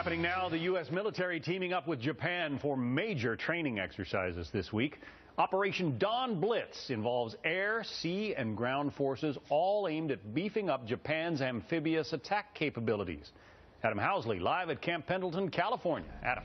Happening now, the U.S. military teaming up with Japan for major training exercises this week. Operation Dawn Blitz involves air, sea, and ground forces, all aimed at beefing up Japan's amphibious attack capabilities. Adam Housley live at Camp Pendleton, California. Adam.